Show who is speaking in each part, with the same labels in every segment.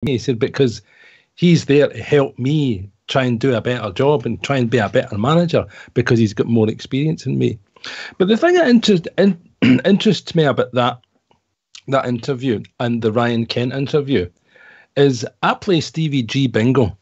Speaker 1: me. He said, because he's there to help me try and do a better job and try and be a better manager because he's got more experience than me. But the thing that interests me about that interview and the Ryan Kent interview is I play Stevie G bingo.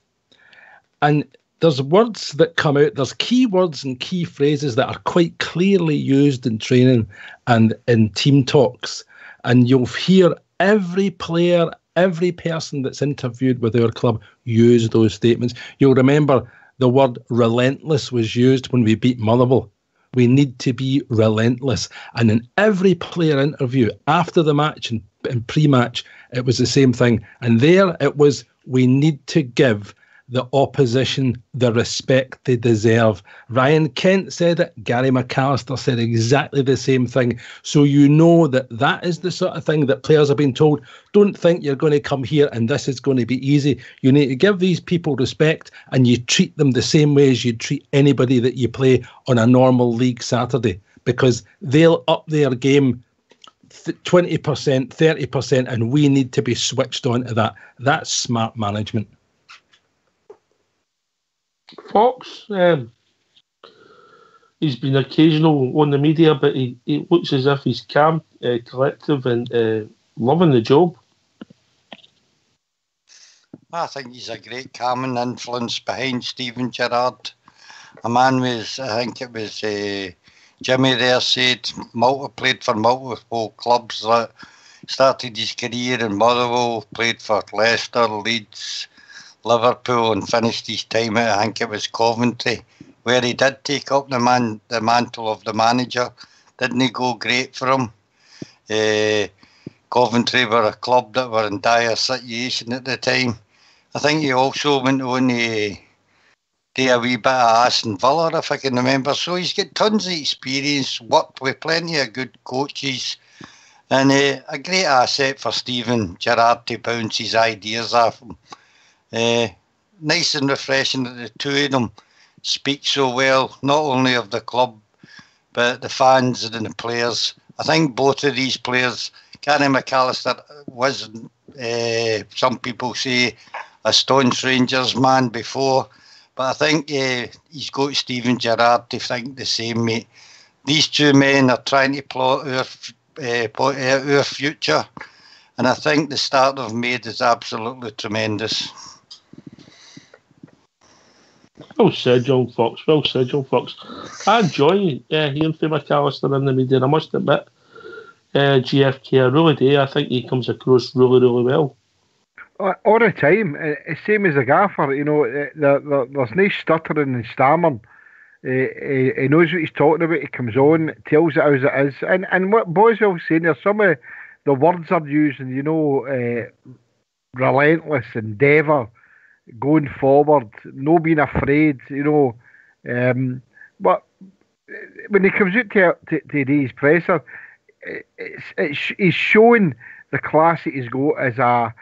Speaker 1: And there's words that come out, there's key words and key phrases that are quite clearly used in training and in team talks. And you'll hear every player, every person that's interviewed with our club use those statements. You'll remember the word relentless was used when we beat Motherwell. We need to be relentless. And in every player interview after the match and pre-match, it was the same thing. And there it was, we need to give the opposition the respect they deserve. Ryan Kent said it. Gary McAllister said exactly the same thing. So you know that is the sort of thing that players have been told. Don't think you're going to come here and this is going to be easy. You need to give these people respect and you treat them the same way as you treat anybody that you play on a normal league Saturday, because they'll up their game 20%, 30%, and we need to be switched on to that. That's smart management.
Speaker 2: Fox, he's been occasional on the media, but he looks as if he's calm, collective, and loving the job.
Speaker 3: I think he's a great calming influence behind Steven Gerrard. A man was, I think it was Jimmy there said, played for multiple clubs. Started his career in Motherwell, played for Leicester, Leeds, Liverpool, and finished his time at, I think it was Coventry, where he did take up the mantle of the manager. Didn't he go great for him? Coventry were a club that were in dire situation at the time. I think he also went on to do a wee bit of Aston Villa, if I can remember. So he's got tons of experience, worked with plenty of good coaches, and a great asset for Steven Gerrard to bounce his ideas off him. Nice and refreshing that the two of them speak so well, not only of the club, but the fans and the players. I think both of these players, Gary McAllister was, some people say, a staunch Rangers man before, but I think he's got Steven Gerrard to think the same, mate. These two men are trying to plot our future, and I think the start they've made is absolutely tremendous.
Speaker 2: Well said, John Fox. Well said, John Fox. I enjoy hearing from McAllister in the media, I must admit. GFK, I really do. I think he comes across really, really well.
Speaker 4: All the time. Same as the gaffer, you know, there's no stuttering and stammering. He knows what he's talking about. He comes on, tells it as it is. And what Boswell's saying there, some of the words are using, you know, relentless, endeavour, going forward, no being afraid, you know. But when he comes out to these presser, he's showing the class that he's got as a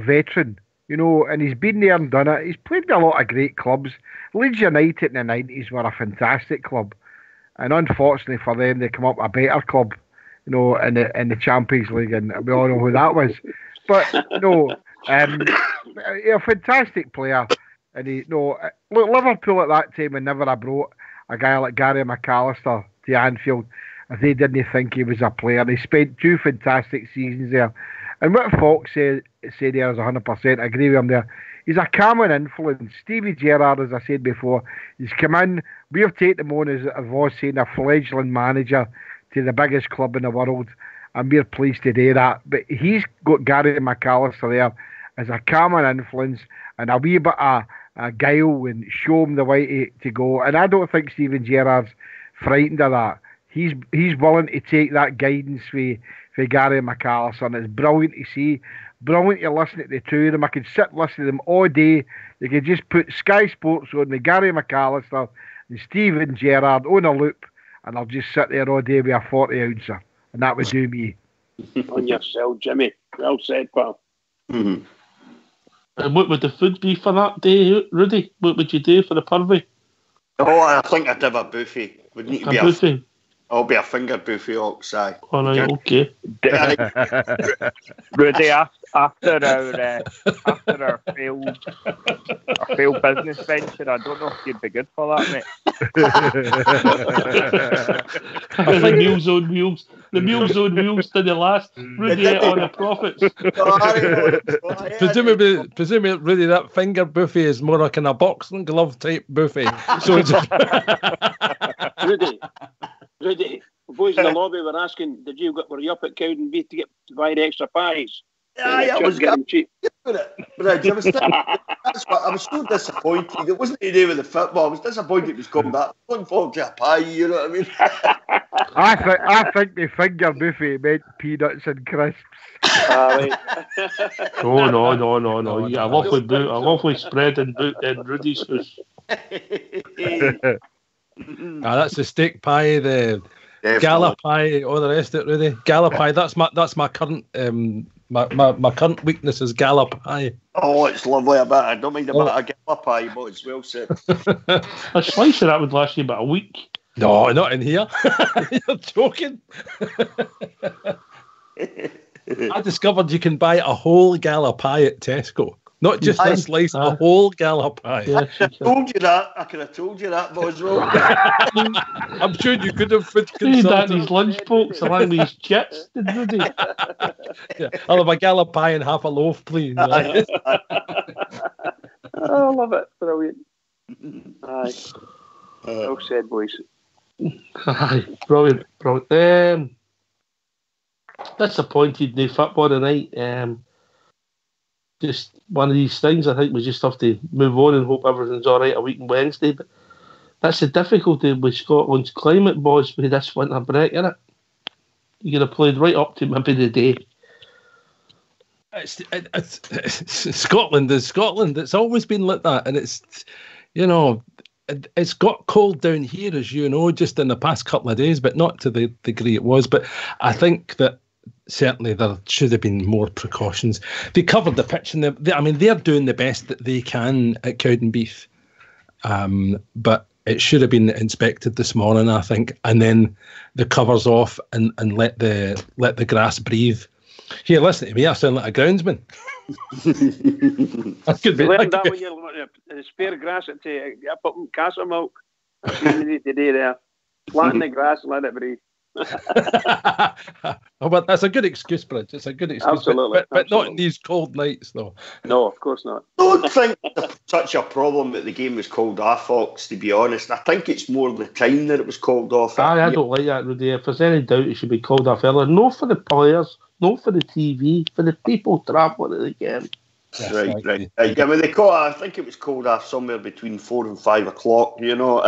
Speaker 4: veteran, you know, and he's been there and done it. He's played with a lot of great clubs. Leeds United in the 90s were a fantastic club, and unfortunately for them, they come up a better club, you know, in the Champions League, and we all know who that was. But you know, a fantastic player, and look, Liverpool at that time would never have brought a guy like Gary McAllister to Anfield if they didn't think he was a player. He spent 2 fantastic seasons there. And what Fox said there is 100%. I agree with him there. He's a calming influence. Stevie Gerrard, as I said before, he's come in. We've taken him on, as I was saying, a fledgling manager to the biggest club in the world, and we're pleased to do that. But he's got Gary McAllister there as a calming influence and a wee bit of guile and show him the way to go. And I don't think Steven Gerrard's frightened of that. He's willing to take that guidance for Gary McAllister, and it's brilliant to see. Brilliant to listen to the two of them. I could sit and listen to them all day. They could just put Sky Sports on with Gary McAllister and Steven Gerrard on a loop, and I'll just sit there all day with a 40-ouncer, and that would do me.
Speaker 5: On yourself, Jimmy. Well said, pal.
Speaker 2: Mm-hmm. And what would the food be for that day, Rudy? What would you do for the purvey?
Speaker 6: Oh, I think I'd have a buffet. Would need to be
Speaker 2: buffet.
Speaker 6: I'll be a finger buffet outside.
Speaker 2: All right, okay.
Speaker 5: Rudy, after our failed business venture, I don't know if you'd be good for that, mate.
Speaker 2: I think Meals on Wheels. The Meals on Wheels didn't last. Rudy ate on the profits.
Speaker 1: Presumably, Rudy, that finger buffet is more like in a boxing glove type buffet. So it's
Speaker 5: Rudy, the boys in the lobby were asking, were you up at Cowdenbeath to buy the extra pies?
Speaker 6: I was
Speaker 5: getting cheap.
Speaker 6: But I was so disappointed. It wasn't to do with the football. I was disappointed it was coming back. Looking forward to a pie, you know what I mean?
Speaker 4: I think the finger buffet meant peanuts and crisps.
Speaker 2: Oh no! You got a lovely spread in Rudy's house.
Speaker 1: That's the steak pie, the gala pie, all the rest of it, Rudy. Gala pie. That's my current my current weakness is gala pie.
Speaker 6: Oh, it's lovely. I don't mind about a gala pie, but it's well said.
Speaker 2: A slice of that would last you about a week.
Speaker 1: No, not in here. You're joking. I discovered you can buy a whole gala pie at Tesco. Not just a slice, a whole gala pie.
Speaker 2: Yeah,
Speaker 6: I told you that. I could have told you that, Boswell.
Speaker 1: I'm sure you could have
Speaker 2: consulted that these lunch pokes along these chips, didn't you?
Speaker 1: Yeah, I'll have a gala pie and half a loaf, please.
Speaker 5: I love it. Brilliant. Aye. Well said, boys.
Speaker 2: Aye, brilliant. Disappointed in the football tonight. Just one of these things. I think we just have to move on and hope everything's all right a week on Wednesday. But that's the difficulty with Scotland's climate, boys, with this winter break, isn't it? You're going to play right up to maybe the day.
Speaker 1: It's Scotland is Scotland. It's always been like that, and it's it's got cold down here, as you know, just in the past couple of days, but not to the degree it was. But I think that certainly there should have been more precautions. They covered the pitch, and they're doing the best that they can at Cowdenbeath. But it should have been inspected this morning, I think, and then the covers off and let the grass breathe. Here, listen to me. I sound like a groundsman. That could be.
Speaker 5: Learn that when you're in the spare grass at up in Castlemilk. That's what you need to do there. Flatten the grass and let it breathe.
Speaker 1: Oh, but that's a good excuse, Bridge. It's a good excuse.
Speaker 5: Absolutely.
Speaker 1: But not in these cold nights, though.
Speaker 5: No, of course not.
Speaker 6: I don't think it's such a problem that the game was called off, Fox, to be honest. I think it's more the time that it was called off.
Speaker 2: I don't like that, Rudy. If there's any doubt, it should be called off earlier. Not for the players, not for the TV, for the people travelling to the game.
Speaker 6: Yes, right. I mean, I think it was called off somewhere between 4 and 5 o'clock. You know,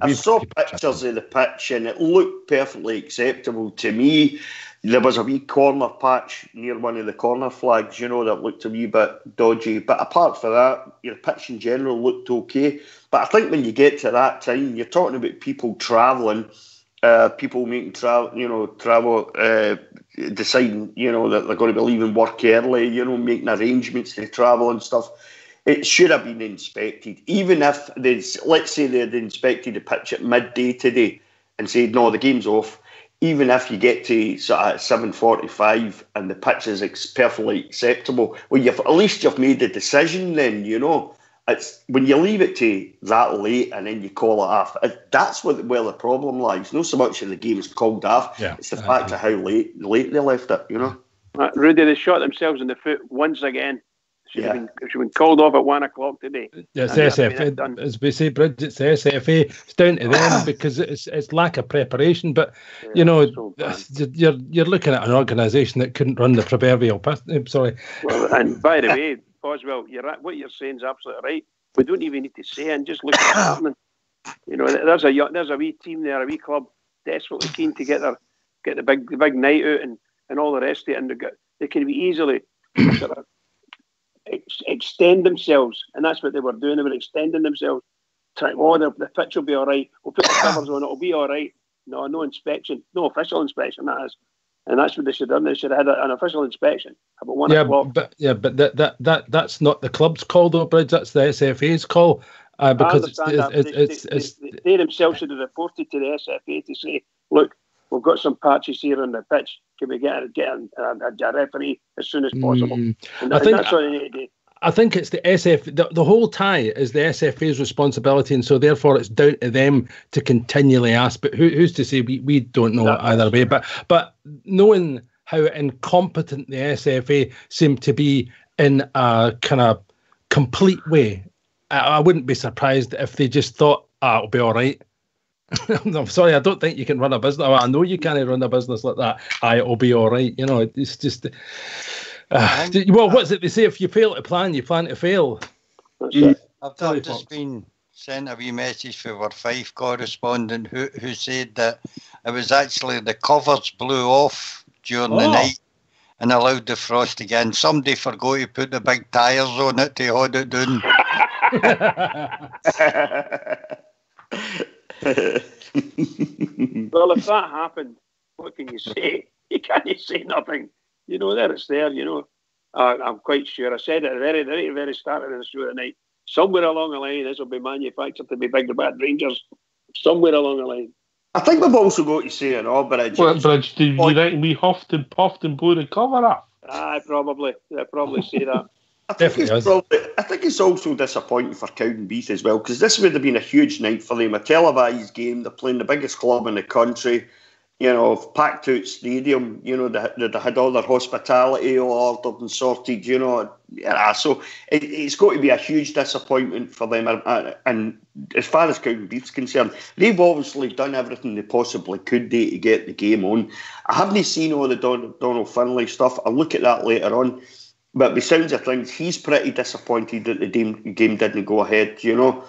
Speaker 6: I saw pictures of the pitch and it looked perfectly acceptable to me. There was a wee corner patch near one of the corner flags, you know, that looked a wee bit dodgy. But apart from that, your pitch in general looked okay. But I think when you get to that time, you're talking about people travelling. People making travel, deciding, that they're going to be leaving work early, making arrangements to travel and stuff. It should have been inspected. Even if let's say they'd inspected the pitch at midday today and said, no, the game's off. Even if you get to sort of 7:45 and the pitch is perfectly acceptable, well, at least you've made the decision then, It's when you leave it to that late and then you call it off. That's where the problem lies. Not so much in the game is called off. Yeah, it's the fact of how late they left it.
Speaker 5: Rudy, they shot themselves in the foot once again. Should have been called off at 1 o'clock today.
Speaker 1: Yeah, it's SFA. As we say, Bridge, it's SFA. It's down to them because it's lack of preparation. But you're looking at an organisation that couldn't run the proverbial. Sorry.
Speaker 5: Well, and by the way, Boswell, what you're saying is absolutely right. We don't even need to say it and just look at what's happening. There's a wee team there, a wee club, desperately keen to get the big night out and all the rest of it, and they can be easily sort of extend themselves, and that's what they were doing. They were extending themselves, trying. The pitch will be all right. We'll put the covers on. It'll be all right. No inspection, no official inspection. That is. And that's what they should have done. They should have had an official inspection about 1 o'clock.
Speaker 1: But that's not the club's call, though, Bridge. That's the SFA's call. Because
Speaker 5: they themselves should have reported to the SFA to say, look, we've got some patches here on the pitch. Can we get a referee as soon as possible? And that's what they need to do.
Speaker 1: I think it's the SF. The whole tie is the SFA's responsibility, and so therefore it's down to them to continually ask. But who's to say we don't know either way? But knowing how incompetent the SFA seem to be in a kind of complete way, I wouldn't be surprised if they just thought, it'll be all right. I'm sorry, I don't think you can run a business. I know you can't run a business like that. It'll be all right. You know, it's just. Well, what's it they say? If you fail to plan, you plan to fail.
Speaker 3: I've just been sent a wee message from our Fife correspondent who said that it was actually the covers blew off during the night and allowed the frost again. Somebody forgot to put the big tyres on it to hold it down.
Speaker 5: Well, if that happened, what can you say? You can't say nothing. You know, there it's there, you know. I'm quite sure. I said at the very start of the show tonight, somewhere along the line, this will be manufactured to be Big Bad Rangers. Somewhere along the line.
Speaker 6: I think we've also got to say an Bridge.
Speaker 2: Well, Bridge, do you reckon we huffed and puffed and blew the cover up?
Speaker 5: I'd probably say that.
Speaker 6: I think it's also disappointing for Cowdenbeath as well, because this would have been a huge night for them, a televised game. They're playing the biggest club in the country, you know, packed out stadium, you know, they had all their hospitality all ordered and sorted, you know. Yeah, so it's got to be a huge disappointment for them. And as far as Cowdenbeath's concerned, they've obviously done everything they possibly could do to get the game on. I haven't seen all the Donald Finlay stuff. I'll look at that later on. But by sounds of things, he's pretty disappointed that the game didn't go ahead, you know.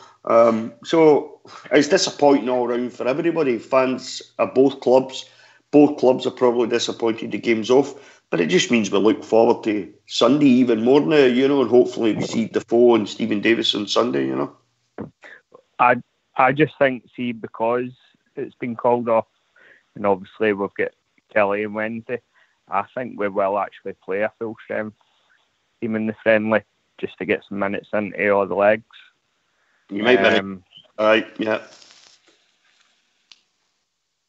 Speaker 6: So it's disappointing all round for everybody. Fans of both clubs. Both clubs are probably disappointed the game's off. But it just means we look forward to Sunday even more now, you know, and hopefully we see Defoe and Stephen Davis on Sunday, you know.
Speaker 7: I just think, see, because it's been called off, and obviously we've got Kelly on Wednesday, I think we will actually play a full strength team in the friendly just to get some minutes into all the legs.
Speaker 6: You might be right, yeah.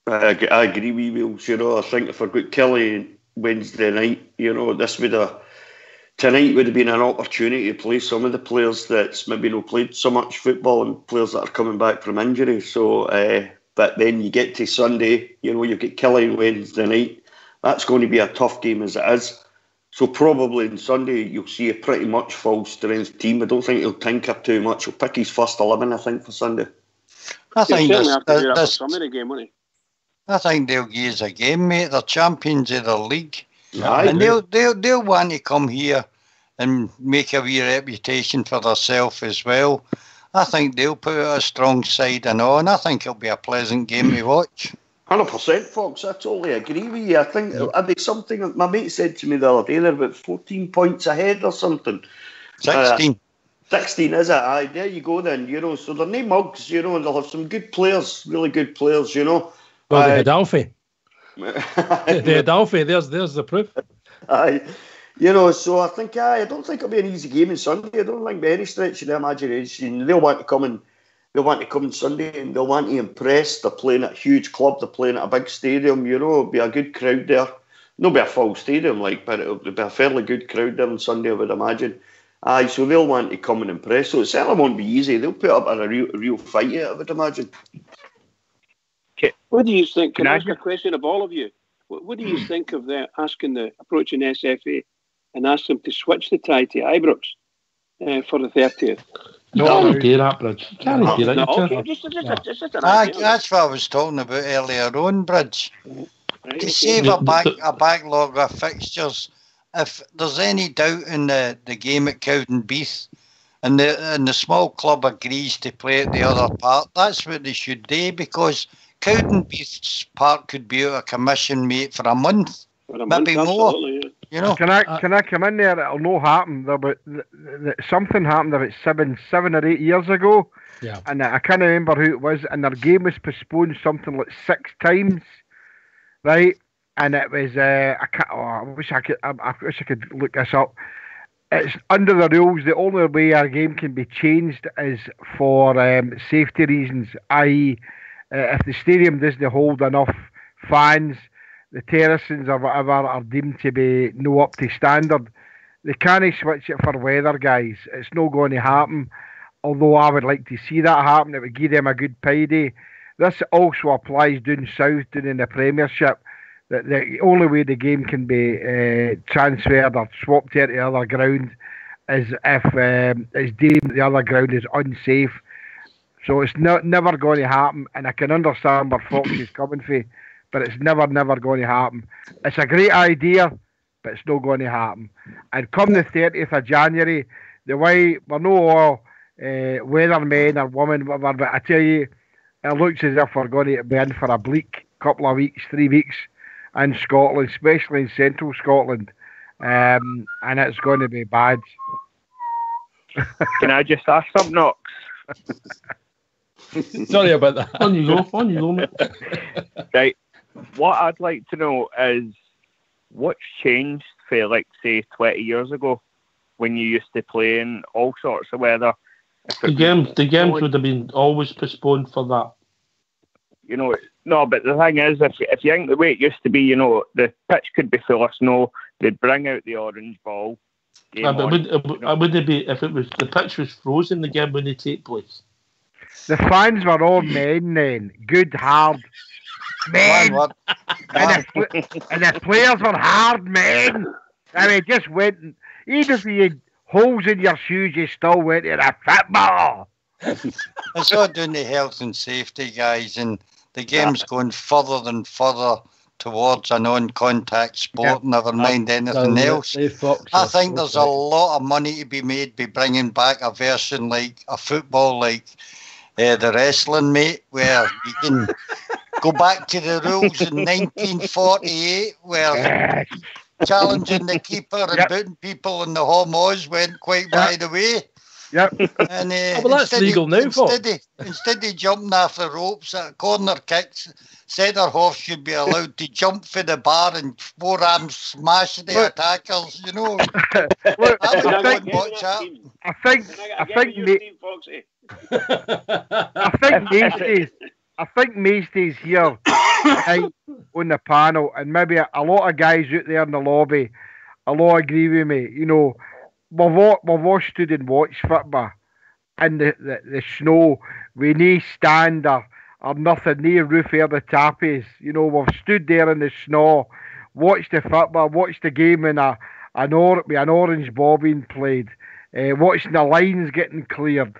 Speaker 6: I agree with you, you know. I think if I got Kelly Wednesday night, you know, tonight would have been an opportunity to play some of the players that's maybe not played so much football and players that are coming back from injury. So, but then you get to Sunday, you know, you get Kelly Wednesday night. That's going to be a tough game as it is. So probably on Sunday you'll see a pretty much full strength team. I don't think he'll tinker too much. He'll pick his first 11, I think, for Sunday.
Speaker 3: I think
Speaker 5: I
Speaker 3: think they'll give us a game, mate. They're champions of the league,
Speaker 6: and
Speaker 3: they'll want to come here and make a wee reputation for themselves as well. I think they'll put out a strong side and all, and I think it'll be a pleasant game to watch.
Speaker 6: 100%, Fox. I totally agree with you. I think it'll be something. My mate said to me the other day they're about 14 points ahead or something.
Speaker 3: 16.
Speaker 6: 16, is it? Aye, there you go then, you know. So they're no mugs, you know, and they'll have some good players, really good players, you know.
Speaker 1: Well, they had Alfie. They had Alfie. There's the proof.
Speaker 6: Aye. You know, so I think, I don't think it'll be an easy game on Sunday. I don't think by any stretch of the imagination. They'll want to come on Sunday and they'll want to impress. They're playing at a huge club. They're playing at a big stadium. You know, it'll be a good crowd there. Not be a full stadium, but it'll be a fairly good crowd there on Sunday, I would imagine. Aye, so they'll want to come and impress. So it certainly won't be easy. They'll put up a real fight, I would imagine.
Speaker 5: What do you think? Can I ask a question of all of you? What do you think of approaching SFA and ask them to switch the tie to Ibrox for the 30th?
Speaker 2: No, do that, Bridge. Can't do that.
Speaker 5: Okay, just an idea.
Speaker 3: That's what I was talking about earlier on, Bridge.
Speaker 5: Right,
Speaker 3: To save a backlog of fixtures, if there's any doubt in the game at Cowdenbeath and the small club agrees to play at the other part, that's what they should do, because Cowdenbeath's part could be out of commission, mate, for a month, maybe more.
Speaker 5: Yeah.
Speaker 3: You know.
Speaker 4: Can I come in there? It'll no happen. Something happened about seven or 8 years ago.
Speaker 1: Yeah.
Speaker 4: And I can't remember who it was. And their game was postponed something like 6 times, right? And it was I wish I could look this up. It's under the rules. The only way a game can be changed is for safety reasons, i.e., if the stadium doesn't hold enough fans, the terracings or whatever are deemed to be no up to standard. They can't switch it for weather, guys. It's not going to happen. Although I would like to see that happen, it would give them a good payday. This also applies down south, down in the Premiership. That the only way the game can be transferred or swapped to the other ground is if it's deemed the other ground is unsafe. So it's never going to happen, and I can understand where Fox is coming from, but it's never going to happen. It's a great idea, but it's not going to happen. And come the 30th of January, the way we're not all weathermen or women, whatever, but I tell you, it looks as if we're going to be in for a bleak couple of weeks, 3 weeks in Scotland, especially in central Scotland, and it's going to be bad.
Speaker 7: Can I just ask something, Knox?
Speaker 1: Sorry about that.
Speaker 2: On you go, mate.
Speaker 7: Right. What I'd like to know is what's changed for, like, say, 20 years ago when you used to play in all sorts of weather.
Speaker 2: The games would have been always postponed for that.
Speaker 7: You know, no, but the thing is, if you think the way it used to be, you know, the pitch could be full of snow, they'd bring out the orange ball.
Speaker 2: Would it be if the pitch was frozen? The game wouldn't take place.
Speaker 4: The fans were all men then, good hard men, and the players were hard men. I mean, just went. Even if you had holes in your shoes, you still went to the football.
Speaker 3: It's all doing the health and safety, guys, and the game's going further and further towards a non-contact sport, never mind anything else. I think there's a lot of money to be made by bringing back a version like a football, like the wrestling, mate, where you can go back to the rules in 1948, where challenging the keeper and putting people in the homos went quite by the way.
Speaker 4: Yep.
Speaker 3: And
Speaker 1: well, that's legal now,
Speaker 3: instead of jumping off the ropes at corner kicks, centre half should be allowed to jump for the bar and forearm smash the attackers. You know,
Speaker 4: Look, I think Macy's here on the panel, and maybe a lot of guys out there in the lobby, a lot agree with me. You know, we've all stood and watched football in the snow with no stand or nothing, no roof over the tappies. You know, we've stood there in the snow, watched the football, watched the game in with an orange ball being played, watching the lines getting cleared.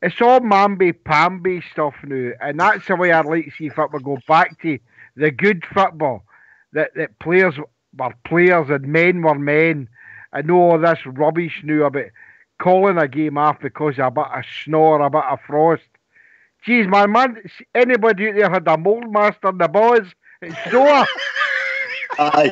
Speaker 4: It's all mamby-pamby stuff now, and that's the way I'd like to see football go back to the good football, that players were players and men were men, and all this rubbish now about calling a game off because of a bit of snow or a bit of frost. Jeez, man, anybody out there had a mould master in the boys? It's sore.
Speaker 6: Aye.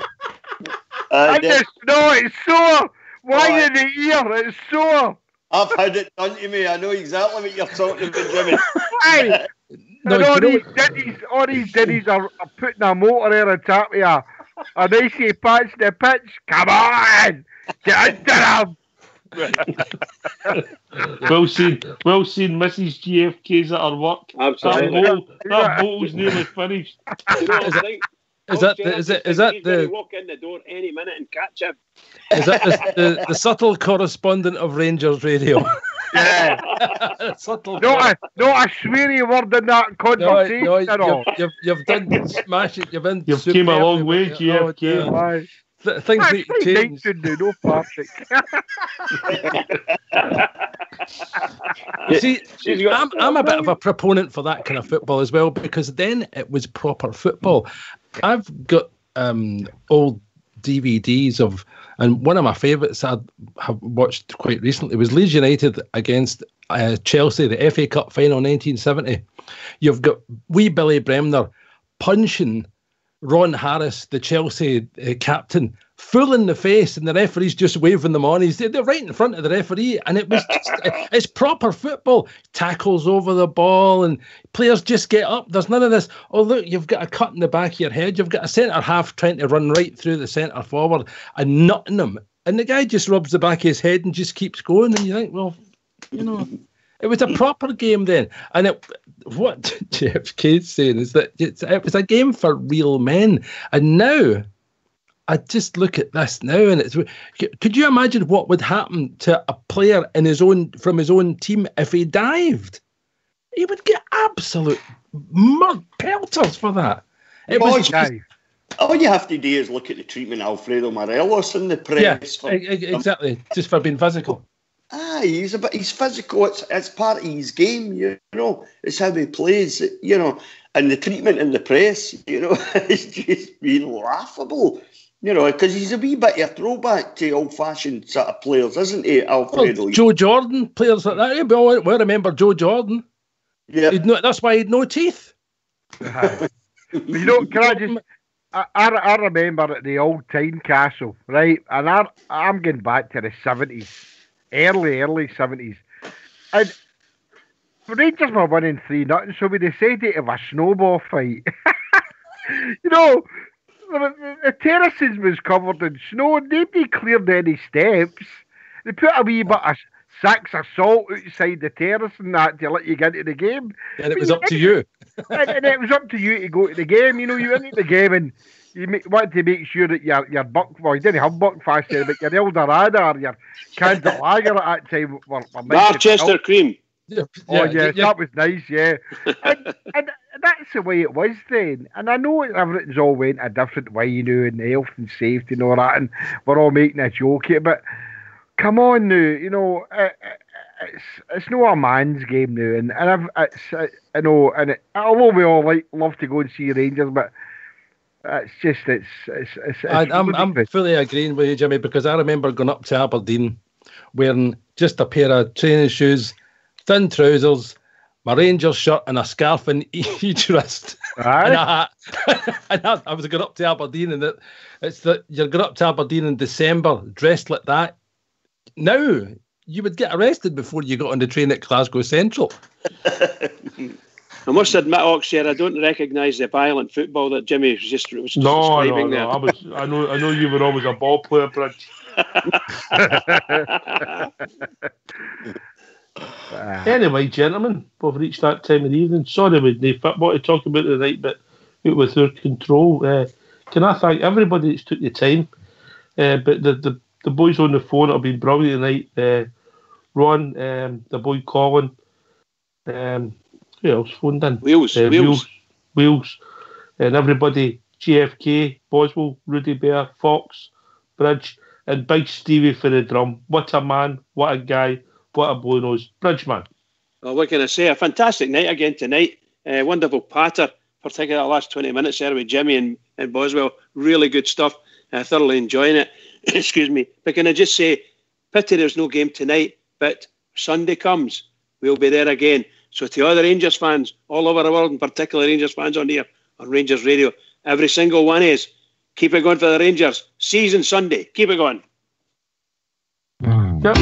Speaker 4: And the snow, it's sore. Why in the ear? It's sore.
Speaker 6: I've had it done to me. I know exactly what you're talking about, Jimmy.
Speaker 4: Aye.
Speaker 1: No,
Speaker 4: and all these ditties are putting a motor air on top of you. And they say patch the pitch. Come on! Get into them!
Speaker 2: Well seen, Mrs. GFK's at her work.
Speaker 5: Absolutely.
Speaker 2: That bottle's nearly finished.
Speaker 5: You know,
Speaker 1: Is that the
Speaker 5: walk in the door any minute and catch him?
Speaker 1: Is that the subtle correspondent of Rangers Radio?
Speaker 4: Yeah.
Speaker 1: Subtle.
Speaker 4: Not a sweary word in that conversation at all.
Speaker 1: You've done smash it. You've
Speaker 2: came a long way, GFK.
Speaker 1: Things need to change.
Speaker 4: No plastic.
Speaker 1: See, I'm a bit of a proponent for that kind of football as well, because then it was proper football. I've got old DVDs of, and one of my favourites I have watched quite recently was Leeds United against Chelsea, the FA Cup final 1970. You've got wee Billy Bremner punching Ron Harris, the Chelsea captain, full in the face, and the referee's just waving them on. They're right in front of the referee, and it was just, it's proper football. Tackles over the ball, and players just get up. There's none of this, oh, look, you've got a cut in the back of your head. You've got a centre-half trying to run right through the centre-forward and nutting him. And the guy just rubs the back of his head and just keeps going, and you think, well, you know, It was a proper game then. And what Jeff Kay's saying is that it was a game for real men. And now, I just look at this now, and could you imagine what would happen to a player from his own team if he dived? He would get absolute pelters for that.
Speaker 6: All you have to do is look at the treatment of Alfredo Morelos in the press.
Speaker 1: Yeah, exactly. Just for being physical.
Speaker 6: He's physical. It's part of his game, you know. It's how he plays, you know. And the treatment in the press, you know, it's just been laughable. You know, because he's a wee bit of a throwback to old-fashioned sort of players, isn't he, Alfredo?
Speaker 1: Well, Joe Jordan, players like that. We all remember Joe Jordan.
Speaker 6: Yeah.
Speaker 1: That's why he had no teeth.
Speaker 4: You know, can I just... I remember at the old Tynecastle, right? And I'm going back to the 70s, early 70s. And Rangers were winning 3-0, so we decided to have a snowball fight. You know, the terraces was covered in snow. Nobody cleared any steps. They put a wee bit of sacks of salt outside the terrace and that to let you get into the game.
Speaker 1: And it was up to you.
Speaker 4: And it was up to you to go to the game. You know, you went into the game and you wanted to make sure that your Buck, well, you didn't have Buckfast there, but your Eldorado or your Candle Lager at that time were
Speaker 5: Manchester Cream.
Speaker 4: Oh, yeah, that was nice, yeah. and that's the way it was then. And I know everything's all went a different way, you know, and health and safety and all that, and we're all making a joke here, but come on now, you know, it's not a man's game now, and I know, and although we all love to go and see Rangers, but it's
Speaker 1: I'm fully agreeing with you, Jimmy, because I remember going up to Aberdeen wearing just a pair of training shoes, thin trousers, my Rangers shirt and a scarf in each wrist. And I was going up to Aberdeen, and it's that you're going up to Aberdeen in December dressed like that. Now, you would get arrested before you got on the train at Glasgow Central.
Speaker 5: I must admit, Oxshare, I don't recognise the violent football that Jimmy was just describing there.
Speaker 2: I know you were always a ball player, Bridge. Anyway, gentlemen, we've reached that time of the evening. Sorry we had no football to talk about tonight, but it was with our control. Can I thank everybody that's took the time? But the boys on the phone have been brilliant tonight. Ron, the boy Colin, who else phoned in?
Speaker 5: Wheels,
Speaker 2: and everybody, GFK, Boswell, Rudy Bear, Fox, Bridge, and Big Stevie for the drum. What a man, what a guy, what a blow nose. Bridge, man.
Speaker 5: Well, what can I say? A fantastic night again tonight. Wonderful patter, particularly the last 20 minutes there with Jimmy and Boswell. Really good stuff. Thoroughly enjoying it. Excuse me. But can I just say, pity there's no game tonight, but Sunday comes, we'll be there again. So to other Rangers fans all over the world, and particularly Rangers fans on here, on Rangers Radio, every single one is, keep it going for the Rangers. Season Sunday. Keep it going.
Speaker 2: Yep.